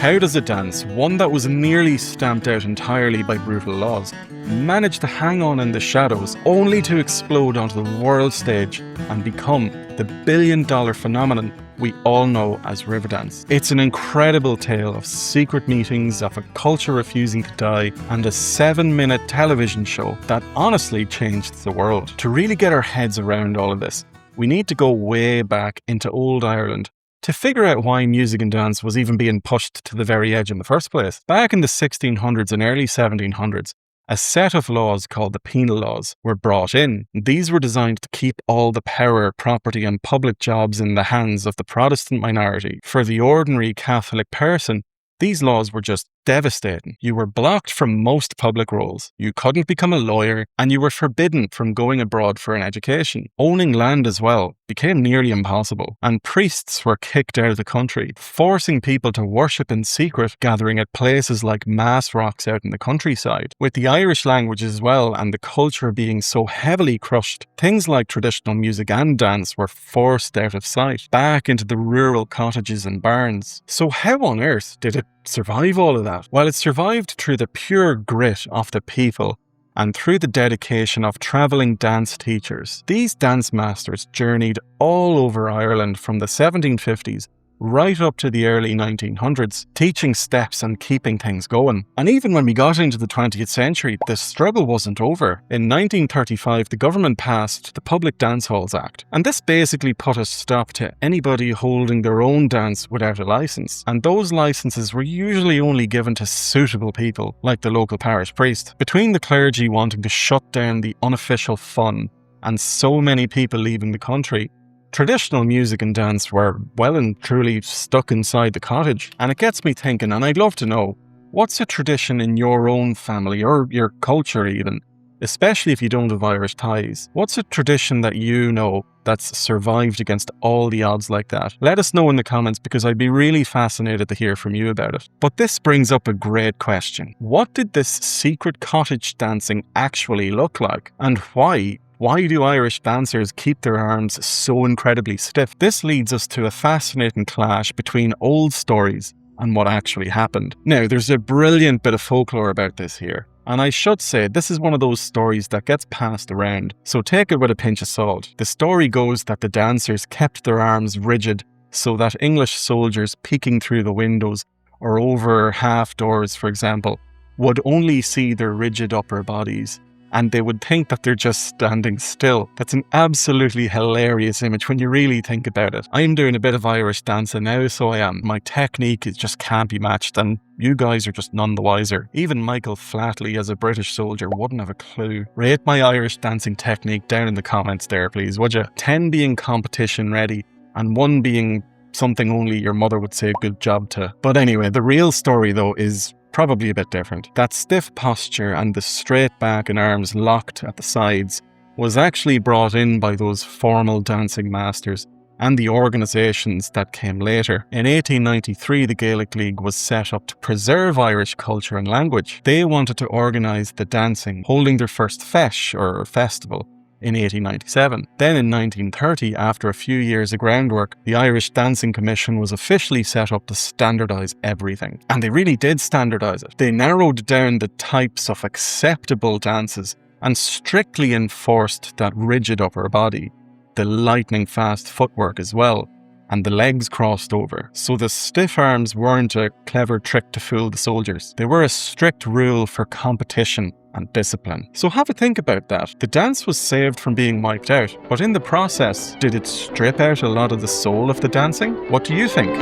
How does a dance, one that was nearly stamped out entirely by brutal laws, manage to hang on in the shadows only to explode onto the world stage and become the billion-dollar phenomenon we all know as Riverdance? It's an incredible tale of secret meetings, of a culture refusing to die, and a 7-minute television show that honestly changed the world. To really get our heads around all of this, we need to go way back into old Ireland to figure out why music and dance was even being pushed to the very edge in the first place. Back in the 1600s and early 1700s, a set of laws called the Penal Laws were brought in. These were designed to keep all the power, property and public jobs in the hands of the Protestant minority. For the ordinary Catholic person, these laws were just devastating. You were blocked from most public roles, you couldn't become a lawyer, and you were forbidden from going abroad for an education. Owning land as well became nearly impossible, and priests were kicked out of the country, forcing people to worship in secret, gathering at places like mass rocks out in the countryside. With the Irish language as well and the culture being so heavily crushed, things like traditional music and dance were forced out of sight, back into the rural cottages and barns. So how on earth did it survive all of that? Well, it survived through the pure grit of the people and through the dedication of travelling dance teachers. These dance masters journeyed all over Ireland from the 1750s right up to the early 1900s, teaching steps and keeping things going. And even when we got into the 20th century, the struggle wasn't over. In 1935, the government passed the Public Dance Halls Act, and this basically put a stop to anybody holding their own dance without a licence. And those licences were usually only given to suitable people, like the local parish priest. Between the clergy wanting to shut down the unofficial fun and so many people leaving the country, traditional music and dance were well and truly stuck inside the cottage. And it gets me thinking, and I'd love to know, what's a tradition in your own family or your culture even, especially if you don't have Irish ties? What's a tradition that you know that's survived against all the odds like that? Let us know in the comments, because I'd be really fascinated to hear from you about it. But this brings up a great question. What did this secret cottage dancing actually look like? And why? Why do Irish dancers keep their arms so incredibly stiff? This leads us to a fascinating clash between old stories and what actually happened. Now, there's a brilliant bit of folklore about this here, and I should say this is one of those stories that gets passed around, so take it with a pinch of salt. The story goes that the dancers kept their arms rigid so that English soldiers peeking through the windows or over half doors, for example, would only see their rigid upper bodies, and they would think that they're just standing still. That's an absolutely hilarious image when you really think about it. I'm doing a bit of Irish dancing now, so I am. My technique just can't be matched, and you guys are just none the wiser. Even Michael Flatley, as a British soldier, wouldn't have a clue. Rate my Irish dancing technique down in the comments there, please, would you? 10 being competition ready, and 1 being something only your mother would say good job to. But anyway, the real story though is probably a bit different. That stiff posture and the straight back and arms locked at the sides was actually brought in by those formal dancing masters and the organisations that came later. In 1893, the Gaelic League was set up to preserve Irish culture and language. They wanted to organise the dancing, holding their first feis, or festival, in 1897. Then in 1930, after a few years of groundwork, the Irish Dancing Commission was officially set up to standardise everything. And they really did standardise it. They narrowed down the types of acceptable dances and strictly enforced that rigid upper body, the lightning fast footwork as well, and the legs crossed over. So the stiff arms weren't a clever trick to fool the soldiers. They were a strict rule for competition and discipline. So have a think about that. The dance was saved from being wiped out, but in the process, did it strip out a lot of the soul of the dancing? What do you think?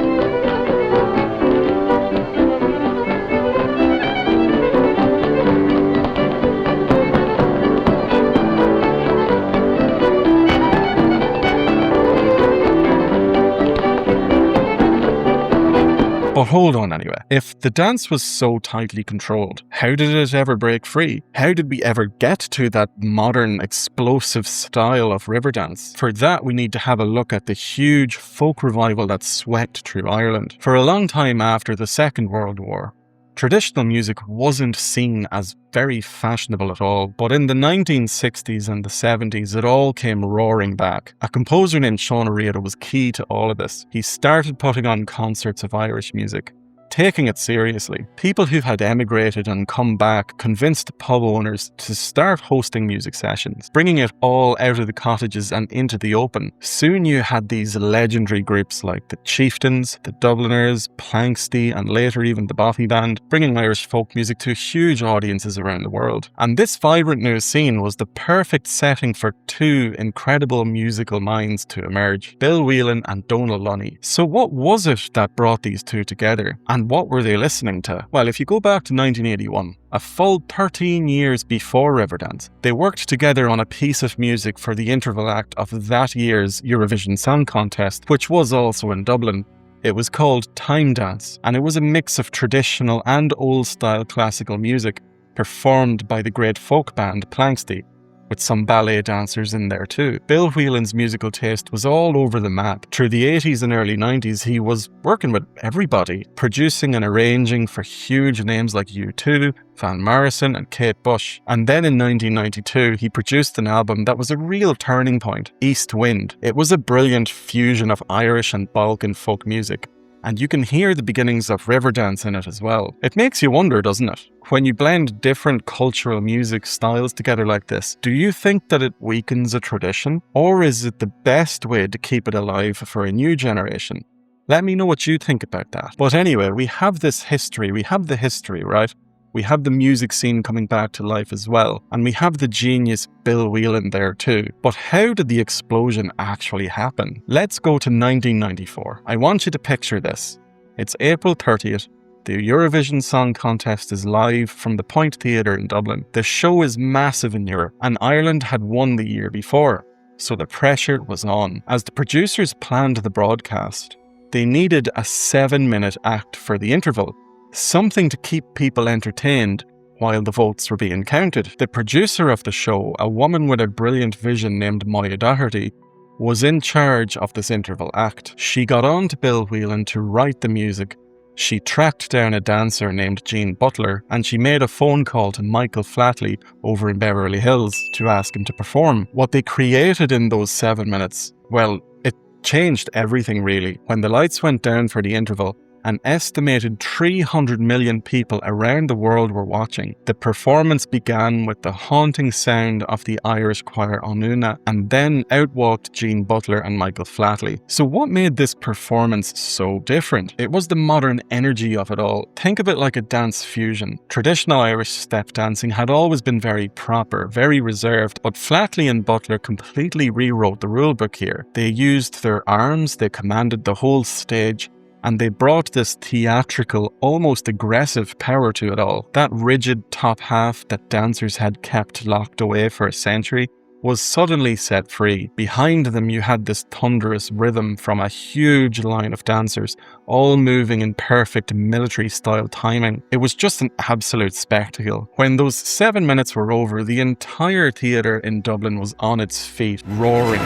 But hold on anyway. If the dance was so tightly controlled, how did it ever break free? How did we ever get to that modern, explosive style of Riverdance? For that, we need to have a look at the huge folk revival that swept through Ireland. For a long time after the Second World War, traditional music wasn't seen as very fashionable at all, but in the 1960s and the 70s it all came roaring back. A composer named Sean O'Riordan was key to all of this. He started putting on concerts of Irish music, taking it seriously. People who had emigrated and come back convinced pub owners to start hosting music sessions, bringing it all out of the cottages and into the open. Soon you had these legendary groups like the Chieftains, the Dubliners, Planxty, and later even the Bothy Band, bringing Irish folk music to huge audiences around the world. And this vibrant new scene was the perfect setting for two incredible musical minds to emerge, Bill Whelan and Donal Lunny. So what was it that brought these two together, and what were they listening to? Well, if you go back to 1981, a full 13 years before Riverdance, they worked together on a piece of music for the interval act of that year's Eurovision Song Contest, which was also in Dublin. It was called Time Dance, and it was a mix of traditional and old-style classical music performed by the great folk band Planxty, with some ballet dancers in there too. Bill Whelan's musical taste was all over the map. Through the 80s and early 90s, he was working with everybody, producing and arranging for huge names like U2, Van Morrison and Kate Bush. And then in 1992, he produced an album that was a real turning point, East Wind. It was a brilliant fusion of Irish and Balkan folk music, and you can hear the beginnings of Riverdance in it as well. It makes you wonder, doesn't it? When you blend different cultural music styles together like this, do you think that it weakens a tradition? Or is it the best way to keep it alive for a new generation? Let me know what you think about that. But anyway, we have the history, right? We have the music scene coming back to life as well, and we have the genius Bill Whelan there too. But how did the explosion actually happen? Let's go to 1994. I want you to picture this. It's April 30th. The Eurovision Song Contest is live from the Point Theatre in Dublin. The show is massive in Europe, and Ireland had won the year before, so the pressure was on. As the producers planned the broadcast, they needed a 7-minute act for the interval, something to keep people entertained while the votes were being counted. The producer of the show, a woman with a brilliant vision named Moya Doherty, was in charge of this interval act. She got on to Bill Whelan to write the music. She tracked down a dancer named Jean Butler, and she made a phone call to Michael Flatley over in Beverly Hills to ask him to perform. What they created in those 7 minutes, well, it changed everything really. When the lights went down for the interval, an estimated 300 million people around the world were watching. The performance began with the haunting sound of the Irish choir Onuna, and then out walked Jean Butler and Michael Flatley. So what made this performance so different? It was the modern energy of it all. Think of it like a dance fusion. Traditional Irish step dancing had always been very proper, very reserved, but Flatley and Butler completely rewrote the rulebook here. They used their arms, they commanded the whole stage, and they brought this theatrical, almost aggressive power to it all. That rigid top half that dancers had kept locked away for a century was suddenly set free. Behind them you had this thunderous rhythm from a huge line of dancers, all moving in perfect military-style timing. It was just an absolute spectacle. When those 7 minutes were over, the entire theatre in Dublin was on its feet, roaring.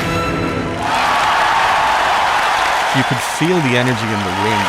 You could feel the energy in the room.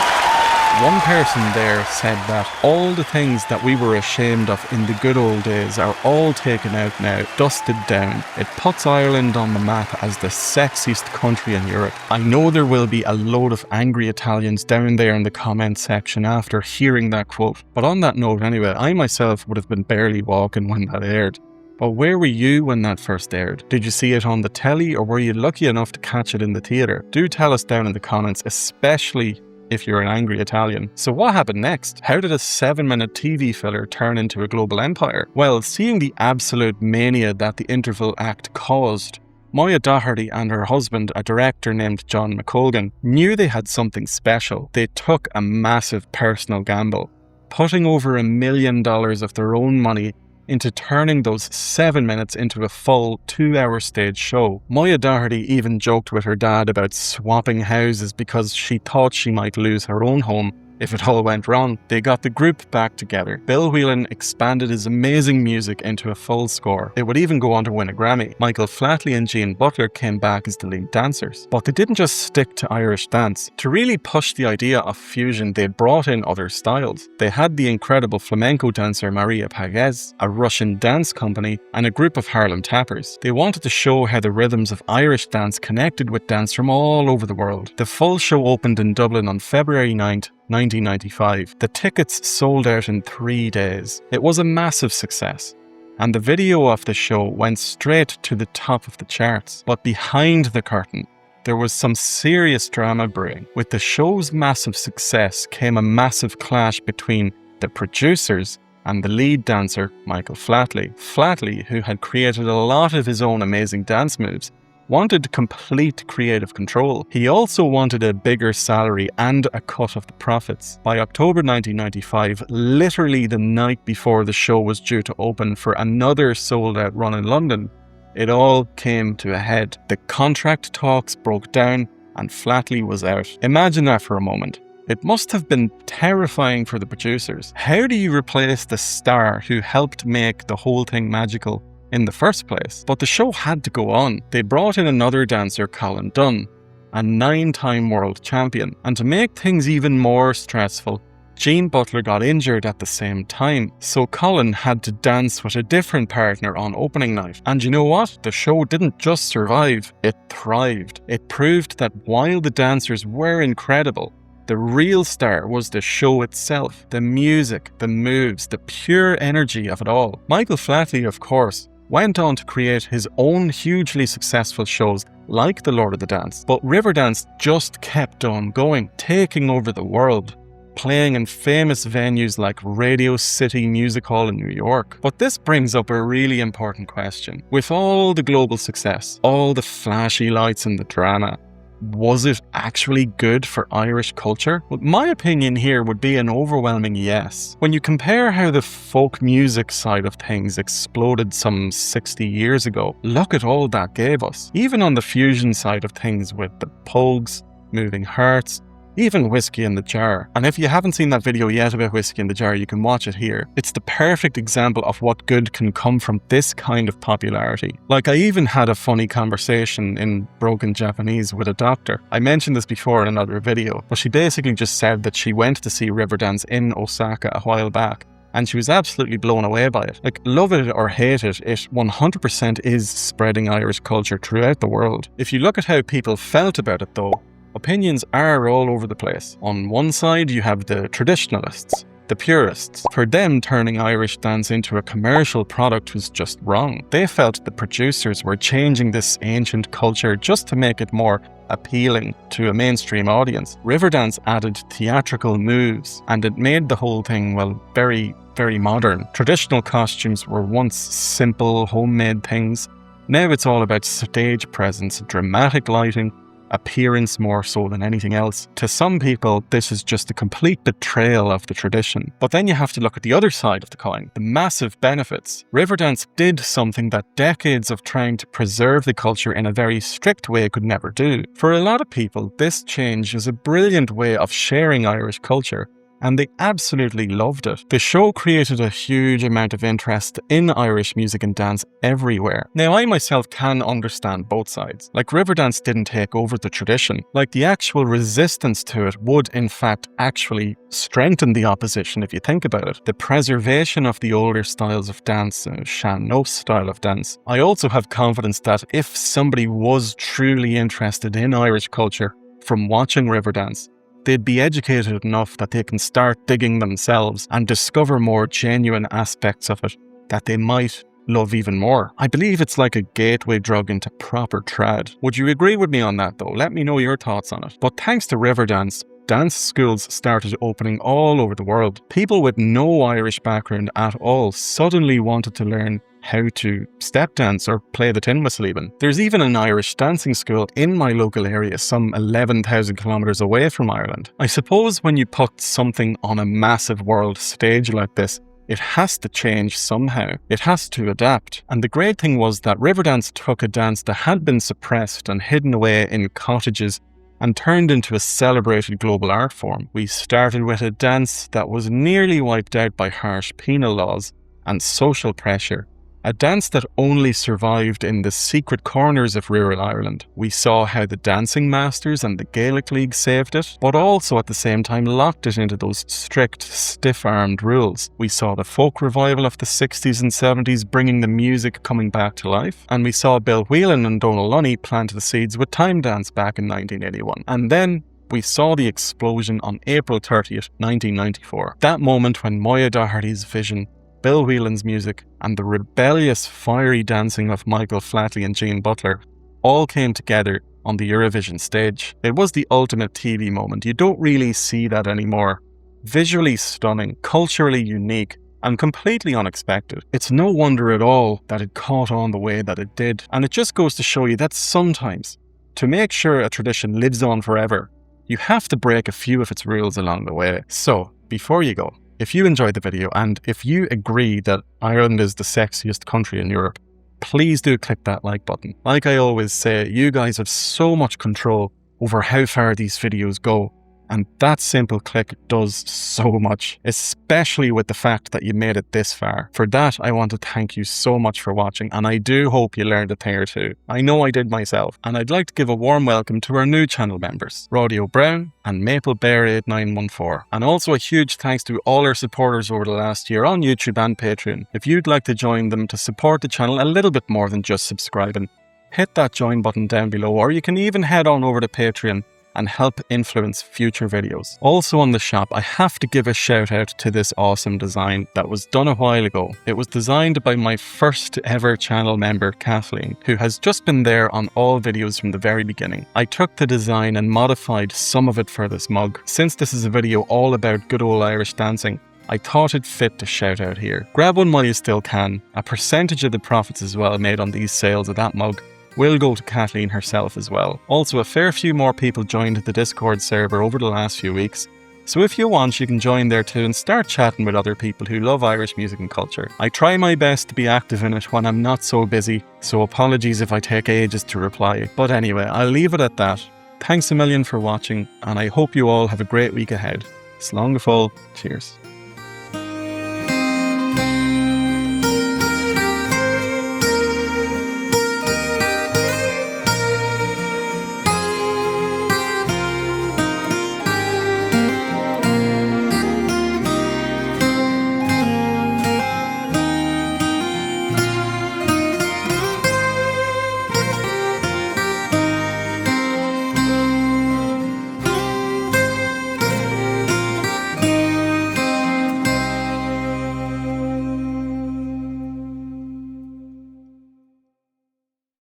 One person there said that all the things that we were ashamed of in the good old days are all taken out now, dusted down. It puts Ireland on the map as the sexiest country in Europe. I know there will be a load of angry Italians down there in the comment section after hearing that quote. But on that note anyway, I myself would have been barely walking when that aired. But where were you when that first aired? Did you see it on the telly, or were you lucky enough to catch it in the theatre? Do tell us down in the comments, especially if you're an angry Italian. So what happened next? How did a 7-minute TV filler turn into a global empire? Well, seeing the absolute mania that the interval act caused, Moya Doherty and her husband, a director named John McColgan, knew they had something special. They took a massive personal gamble, putting over $1 million of their own money into turning those 7 minutes into a full 2-hour stage show. Moya Doherty even joked with her dad about swapping houses because she thought she might lose her own home if it all went wrong. They got the group back together. Bill Whelan expanded his amazing music into a full score. It would even go on to win a Grammy. Michael Flatley and Jean Butler came back as the lead dancers. But they didn't just stick to Irish dance. To really push the idea of fusion, they brought in other styles. They had the incredible flamenco dancer Maria Paguez, a Russian dance company, and a group of Harlem tappers. They wanted to show how the rhythms of Irish dance connected with dance from all over the world. The full show opened in Dublin on February 9th, 1995. The tickets sold out in 3 days. It was a massive success, and the video of the show went straight to the top of the charts. But behind the curtain, there was some serious drama brewing. With the show's massive success came a massive clash between the producers and the lead dancer, Michael Flatley. Flatley, who had created a lot of his own amazing dance moves, wanted complete creative control. He also wanted a bigger salary and a cut of the profits. By October 1995, literally the night before the show was due to open for another sold-out run in London, it all came to a head. The contract talks broke down and Flatley was out. Imagine that for a moment. It must have been terrifying for the producers. How do you replace the star who helped make the whole thing magical in the first place? But the show had to go on. They brought in another dancer, Colin Dunn, a 9-time world champion. And to make things even more stressful, Jean Butler got injured at the same time. So Colin had to dance with a different partner on opening night. And you know what? The show didn't just survive, it thrived. It proved that while the dancers were incredible, the real star was the show itself, the music, the moves, the pure energy of it all. Michael Flatley, of course, went on to create his own hugely successful shows like The Lord of the Dance, but Riverdance just kept on going, taking over the world, playing in famous venues like Radio City Music Hall in New York. But this brings up a really important question. With all the global success, all the flashy lights and the drama, was it actually good for Irish culture? Well, my opinion here would be an overwhelming yes. When you compare how the folk music side of things exploded some 60 years ago, look at all that gave us. Even on the fusion side of things with the Pogues, Moving Hearts, even Whiskey in the Jar. And if you haven't seen that video yet about Whiskey in the Jar, you can watch it here. It's the perfect example of what good can come from this kind of popularity. Like, I even had a funny conversation in broken Japanese with a doctor. I mentioned this before in another video, but she basically just said that she went to see Riverdance in Osaka a while back, and she was absolutely blown away by it. Like, love it or hate it, it 100% is spreading Irish culture throughout the world. If you look at how people felt about it though, opinions are all over the place. On one side, you have the traditionalists, the purists. For them, turning Irish dance into a commercial product was just wrong. They felt the producers were changing this ancient culture just to make it more appealing to a mainstream audience. Riverdance added theatrical moves, and it made the whole thing, well, very, very modern. Traditional costumes were once simple, homemade things. Now it's all about stage presence, dramatic lighting, appearance more so than anything else. To some people, this is just a complete betrayal of the tradition. But then you have to look at the other side of the coin, the massive benefits. Riverdance did something that decades of trying to preserve the culture in a very strict way could never do. For a lot of people, this change is a brilliant way of sharing Irish culture, and they absolutely loved it. The show created a huge amount of interest in Irish music and dance everywhere. Now, I myself can understand both sides. Like, Riverdance didn't take over the tradition. Like, the actual resistance to it would, in fact, actually strengthen the opposition if you think about it. The preservation of the older styles of dance, Sean-Nós style of dance. I also have confidence that if somebody was truly interested in Irish culture from watching Riverdance, they'd be educated enough that they can start digging themselves and discover more genuine aspects of it that they might love even more. I believe it's like a gateway drug into proper trad. Would you agree with me on that though? Let me know your thoughts on it. But thanks to Riverdance, dance schools started opening all over the world. People with no Irish background at all suddenly wanted to learn how to step dance or play the tin whistle even. There's even an Irish dancing school in my local area, some 11,000 kilometers away from Ireland. I suppose when you put something on a massive world stage like this, it has to change somehow. It has to adapt. And the great thing was that Riverdance took a dance that had been suppressed and hidden away in cottages and turned into a celebrated global art form. We started with a dance that was nearly wiped out by harsh penal laws and social pressure. A dance that only survived in the secret corners of rural Ireland. We saw how the dancing masters and the Gaelic League saved it, but also at the same time locked it into those strict, stiff-armed rules. We saw the folk revival of the 60s and 70s bringing the music coming back to life, and we saw Bill Whelan and Donal Lunny plant the seeds with time dance back in 1981. And then We saw the explosion on April 30th, 1994. That moment when Moya Doherty's vision, Bill Whelan's music, and the rebellious, fiery dancing of Michael Flatley and Gene Butler all came together on the Eurovision stage. It was the ultimate TV moment. You don't really see that anymore. Visually stunning, culturally unique, and completely unexpected. It's no wonder at all that it caught on the way that it did. And it just goes to show you that sometimes, to make sure a tradition lives on forever, you have to break a few of its rules along the way. So, before you go, if you enjoyed the video and if you agree that Ireland is the sexiest country in Europe, please do click that like button. Like I always say, you guys have so much control over how far these videos go, and that simple click does so much, especially with the fact that you made it this far. For that, I want to thank you so much for watching, and I do hope you learned a thing or two. I know I did myself, and I'd like to give a warm welcome to our new channel members, Rodeo Brown and Maple Bear 8914. And also a huge thanks to all our supporters over the last year on YouTube and Patreon. If you'd like to join them to support the channel a little bit more than just subscribing, hit that join button down below, or you can even head on over to Patreon and help influence future videos. Also on the shop, I have to give a shout out to this awesome design that was done a while ago. It was designed by my first ever channel member, Kathleen, who has just been there on all videos from the very beginning. I took the design and modified some of it for this mug. Since this is a video all about good old Irish dancing, I thought it fit to shout out here. Grab one while you still can. A percentage of the profits as well made on these sales of that mug will go to Kathleen herself as well. Also, a fair few more people joined the Discord server over the last few weeks, so if you want, you can join there too and start chatting with other people who love Irish music and culture. I try my best to be active in it when I'm not so busy, so apologies if I take ages to reply. But anyway, I'll leave it at that. Thanks a million for watching, and I hope you all have a great week ahead. Slán go fóill, cheers.